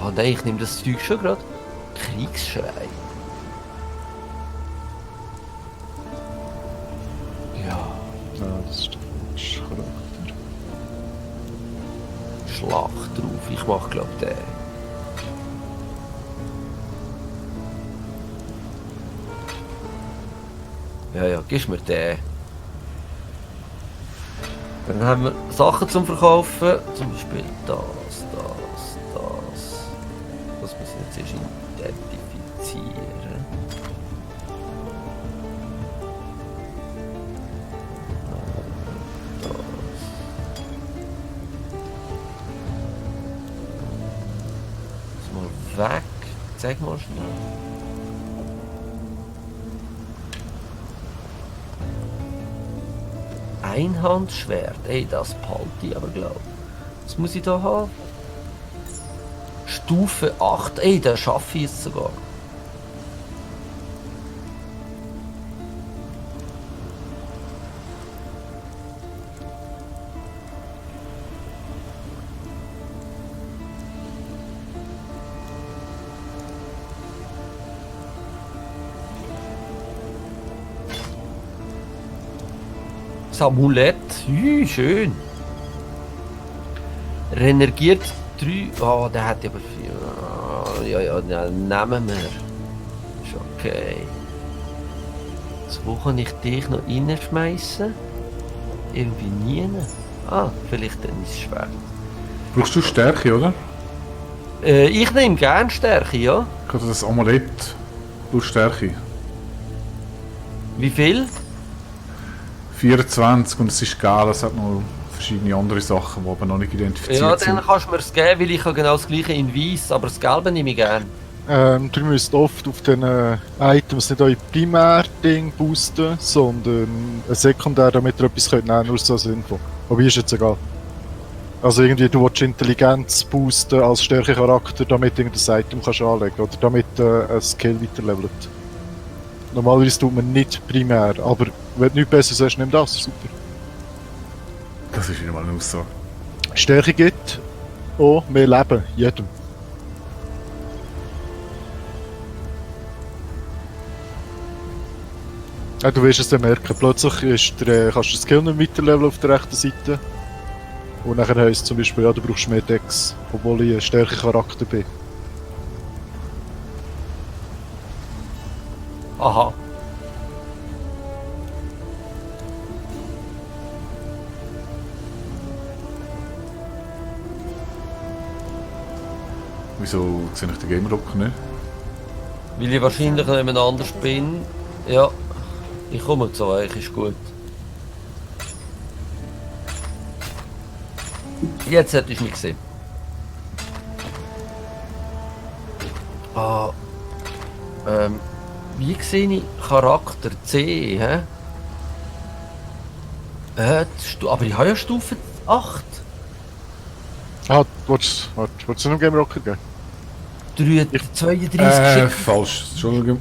Oh nein, ich nehme das Zeug schon gerade. Kriegsschrei. Ja, Ja, das ist der falsche Charakter. Schlag drauf. Ich mach glaub den. Ja, ja, gibst mir den. Dann haben wir Sachen zum Verkaufen. Zum Beispiel das. Das müssen wir jetzt erst identifizieren. Das. Das mal weg. Zeig mal schnell. Einhandschwert. Ey, das behalte ich aber glaub. Was muss ich da haben? Stufe 8. Ey, da schaffe ich es sogar. Das Amulett. Schön. Renergiert 3. Oh, der hat aber viel. Ja, nehmen wir. Ist okay. So, wo kann ich dich noch reinschmeißen? Irgendwie nie. Ah, vielleicht dann ist es schwer. Brauchst du Stärke, oder? Ich nehme gerne Stärke, ja. Ich habe das Amulett plus Stärke. Wie viel? 24 und es ist geil, es hat noch verschiedene andere Sachen, die aber noch nicht identifiziert Ja, sind. dann kannst du mir es geben, weil ich habe genau das gleiche in Weiß, aber das Gelbe nehme ich gerne. Du müsst oft auf den Items nicht euer Primär-Ding boosten, sondern ein Sekundär, damit ihr etwas könnt nehmen, nur so sinnvoll. Aber ist jetzt egal. Also irgendwie, du willst Intelligenz boosten als Stärke-Charakter, damit du irgendein Item kannst anlegen oder damit ein Skill weiterlevelt. Normalerweise tut man nicht primär, aber wenn du nichts Besseres hast, nimm das, super. Das ist wieder mal eine Aussage. Stärke gibt auch mehr Leben, jedem. Ja, du wirst es dann merken, plötzlich ist kannst du das Skill nicht weiterleveln auf der rechten Seite. Und dann heisst es zum Beispiel, ja, du brauchst mehr Dex, obwohl ich ein stärker Charakter bin. Aha. Wieso sehe ich den Gamer-Rock nicht? Weil ich wahrscheinlich jemand anders bin. Ja, ich komme zu euch, ist gut. Jetzt hättest du mich gesehen. Ah, wie sehe ich Charakter C, hä? Aber ich habe ja Stufe 8. Ah, willst du noch Game Rocket geben? 32 Falsch. Entschuldigung.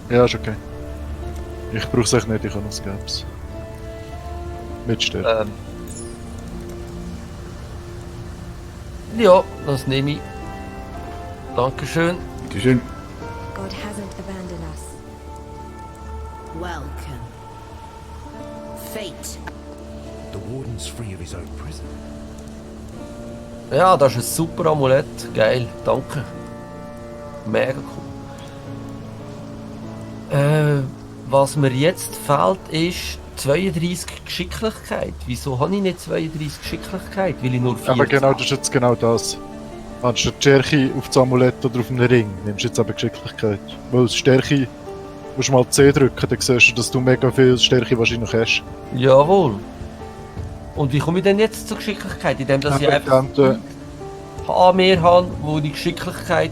Ja, ist okay. Ich brauche es echt nicht, ich habe noch das Games. Mit Stärke. Ja, das nehme ich. Dankeschön. Bitte schön. God hasn't abandoned us. Welcome. Fate. The warden's free of his own prison. Ja, das ist ein super Amulett. Geil, danke. Mega cool. Was mir jetzt fehlt, ist 32 Geschicklichkeit. Wieso habe ich nicht 32 Geschicklichkeit? Weil ich nur 4 Aber genau, das ist jetzt genau das. Anstatt Stärke auf das Amulett oder auf den Ring, nimmst du jetzt aber Geschicklichkeit. Weil Stärke, musst du mal C drücken, dann siehst du, dass du mega viel Stärke wahrscheinlich hast. Jawohl. Und wie komme ich denn jetzt zur Geschicklichkeit? Indem dass ich einfach mehr habe, wo ich Geschicklichkeit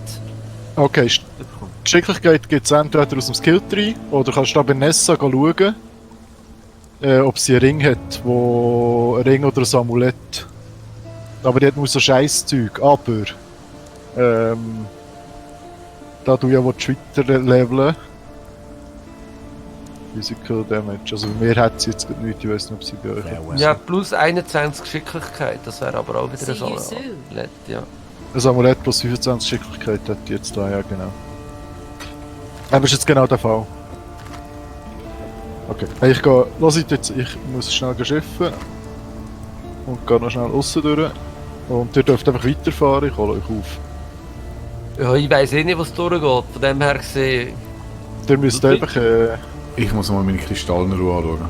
Okay, bekomme. Geschicklichkeit gibt es entweder aus dem Skilltree oder kannst du da bei Nessa schauen, ob sie einen Ring hat, ein Ring oder ein Amulett. Aber die hat nur so Scheißzeug. Aber da du ja weiter leveln, Physical Damage. Also bei mir hat sie jetzt nichts, ich weiß nicht, ob sie bei euch hat. Ja, plus 21 Geschicklichkeit, das wäre aber auch wieder See so you soon. nett, ja. Ein Amulett plus 25 Schicklichkeit hat die jetzt da, ja genau. Aber ist jetzt genau der Fall. Okay, hey, ich muss schnell schiffen. Und gehe noch schnell aussen durch. Und ihr dürft einfach weiterfahren, ich hole euch auf. Ja, ich weiss eh nicht, was durchgeht. Von dem her gesehen. Ihr müsst Okay. einfach... Ich muss mal meine Kristallruhe anschauen.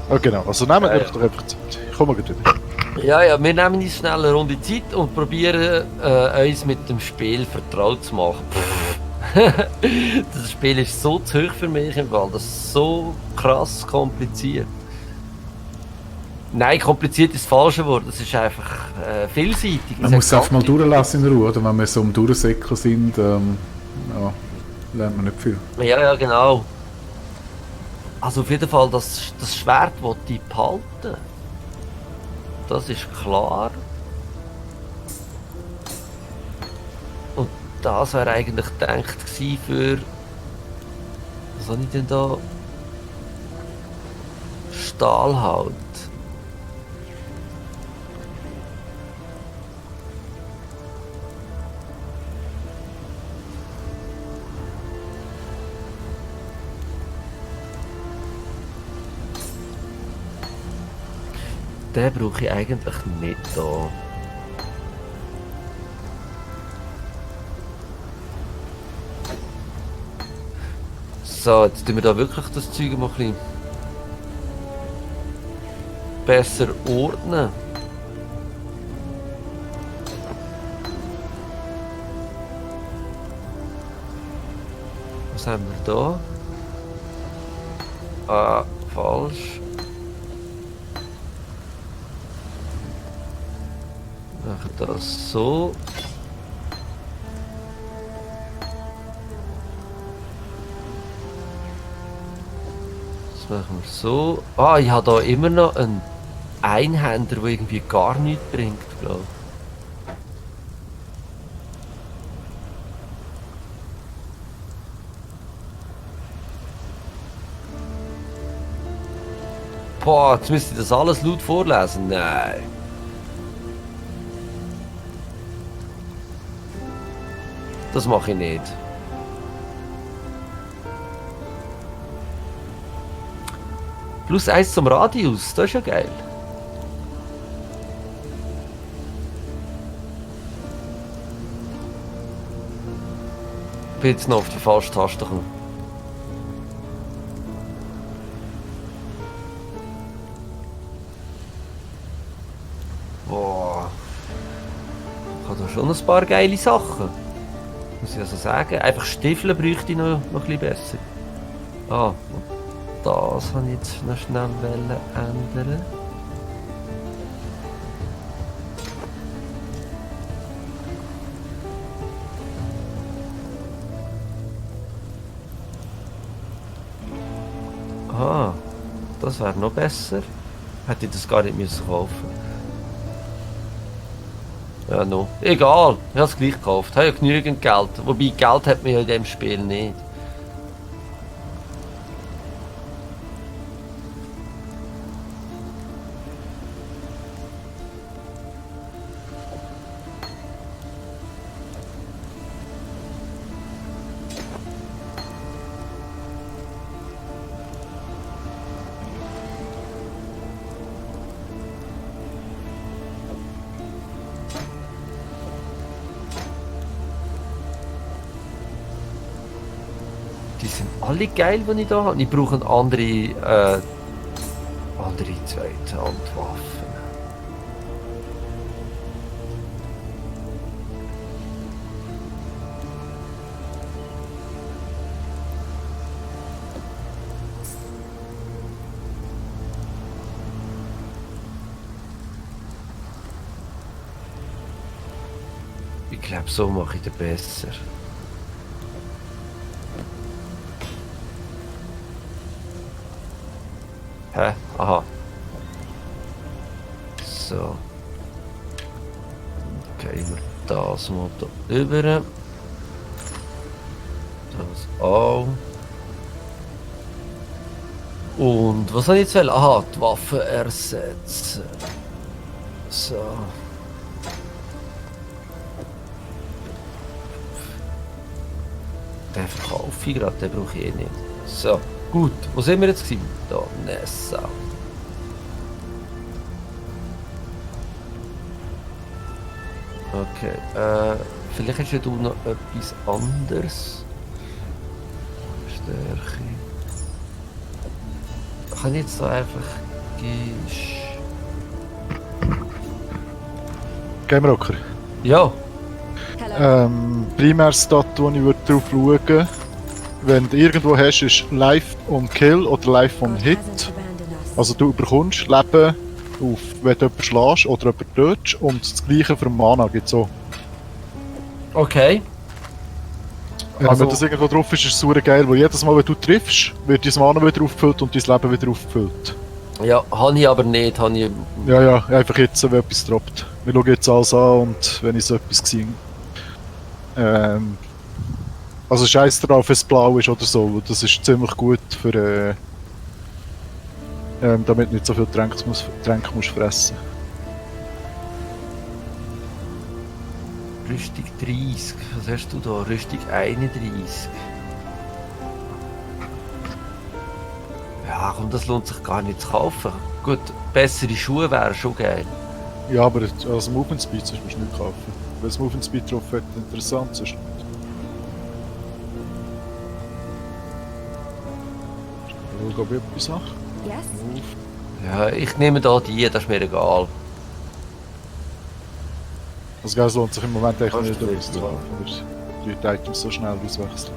Ah genau, also nehmt Ja, euch ja. doch einfach Zeit. Ich komme gleich wieder. Ja, wir nehmen uns schnell eine Runde Zeit und probieren uns mit dem Spiel vertraut zu machen. Das Spiel ist so zu hoch für mich im Fall. Das ist so krass kompliziert. Nein, kompliziert ist das falsche Wort. Das ist einfach vielseitig. Man muss es einfach mal durchlassen in Ruhe, oder? Wenn wir so am Durchsäckeln sind, ja, lernt man nicht viel. Ja, ja, genau. Also auf jeden Fall, das Schwert, das die behalten. Das ist klar. Und das wäre eigentlich gedacht gewesen für... Was habe ich denn da? Stahlhaut. Den brauche ich eigentlich nicht da. So, jetzt tun wir da wirklich das Zeug mal ein bisschen besser ordnen. Was haben wir da? Ah, falsch. Machen das so. Das machen wir so. Ah, ich habe da immer noch einen Einhänder, der irgendwie gar nichts bringt, glaube ich. Boah, jetzt müsste ich das alles laut vorlesen. Nein. Das mache ich nicht. Plus 1 zum Radius, das ist ja geil. Ich bin jetzt noch auf die falsche Taste gekommen. Boah. Ich habe da schon ein paar geile Sachen. Muss ich also sagen. Einfach Stiefel bräuchte ich noch ein bisschen besser. Ah, und das habe ich jetzt noch schnell ändern. Ah, das wäre noch besser. Hätte ich das gar nicht müssen kaufen. Ja, no. Egal, ich habe es gleich gekauft. Ich habe ja genügend Geld. Wobei, Geld hat man ja in diesem Spiel nicht. Die sind alle geil, die ich da habe. Ich brauche andere Zweithandwaffen. Ich glaube, so mache ich den besser. Hä? Aha. So. Okay, wir das mal da rüber. Das auch. Und was soll ich jetzt wollen? Aha, die Waffe ersetzen. So. Den verkaufe ich gerade, den brauche ich eh nicht. So, gut. Wo sind wir jetzt gewesen? Da, Nessa. Okay, vielleicht ist ja du noch etwas anderes. Stärke. Kann ich jetzt da einfach... Game Rocker. Ja, Hello. Primärstat, wo ich würde drauf schauen, wenn du irgendwo hast, ist Life on Kill oder Life on God Hit. hasn't abandoned us. Also du bekommst Leben auf, wenn du jemanden schlägst oder jemanden tötest, und das gleiche für Mana gibt es auch. okay. Also- Wenn das irgendwo drauf ist, ist es super geil, weil jedes Mal, wenn du triffst, wird dein Mana wieder aufgefüllt und dein Leben wieder aufgefüllt. Ja, habe ich aber nicht. Habe ich... Ja, einfach jetzt, wenn etwas droppt. Wir schauen jetzt alles an und wenn ich so etwas gesehen also scheiß drauf, wenn es blau ist oder so, weil das ist ziemlich gut für damit du nicht so viel Tränke musst fressen. Rüstung 30. Was hast du da? Rüstung 31. Ja, komm, das lohnt sich gar nicht zu kaufen. Gut, bessere Schuhe wären schon geil. Ja, aber als Movement Speed musst du nicht kaufen. Wenn das Movement Speed drauf hat, interessant ist. Schau, ob ich etwas habe. Yes? Ja, ich nehme da die, das ist mir egal. Also es lohnt sich im Moment echt Kannst nicht, du etwas nicht zu kaufen. Die Items so schnell auswechseln.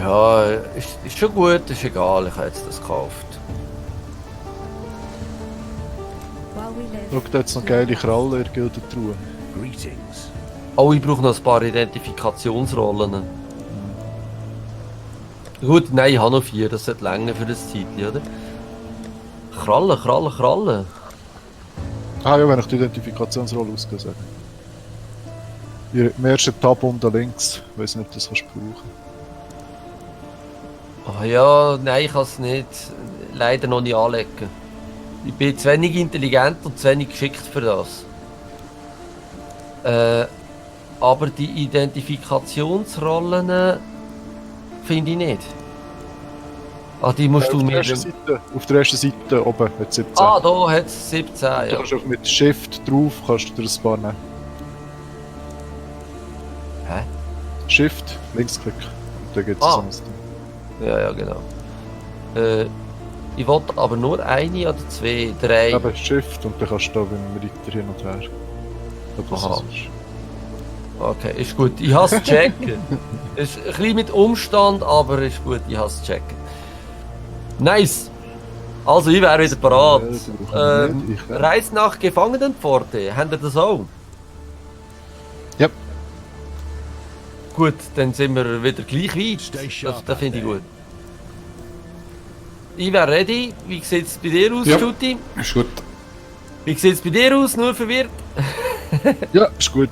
Ja, ist schon gut, ist egal, ich habe jetzt das gekauft. While we live, Schau, da hat es noch geile Krallen in der Gildentruhe. Greetings. Oh, ich brauche noch ein paar Identifikationsrollen. Gut, nein, ich habe noch 4, das sollte länger für das Zeitchen, oder? Krallen. Ah ja, wenn ich die Identifikationsrolle ausgehe, sagen. Im ersten Tab unten links. Ich weiß nicht, ob du das kannst brauchen. Oh ja, nein, ich kann es nicht, leider noch nicht anlegen. Ich bin zu wenig intelligent und zu wenig geschickt für das. Aber die Identifikationsrollen finde ich nicht. Ah, die musst du mir... Auf der ersten Seite oben hat es 17. Ah, da hat es 17, Du ja. kannst auch mit Shift drauf, kannst du dir ein paar nehmen. Hä? Shift, Linksklick. Und dann gibt es Ah. sonst. Ja, genau. Ich wollte aber nur eine oder 2, 3. Eben Shift und dann kannst du da beim Reiter hin und her. Oder Aha. so ist. Okay, ist gut. Ich habe es checken. Ist ein bisschen mit Umstand, aber ist gut. Ich habe es checken. Nice. Also, ich wäre wieder bereit. die brauchen wir nicht, ich wäre- Reise nach Gefangenenpforte. Habt ihr das auch? Ja. Gut, dann sind wir wieder gleich weit. Stay sharp Das finde ich out gut. Ich wäre ready. Wie sieht es bei dir aus, Ja. Juti? Ist gut. Wie sieht es bei dir aus? Nur verwirrt? Ja, ist gut.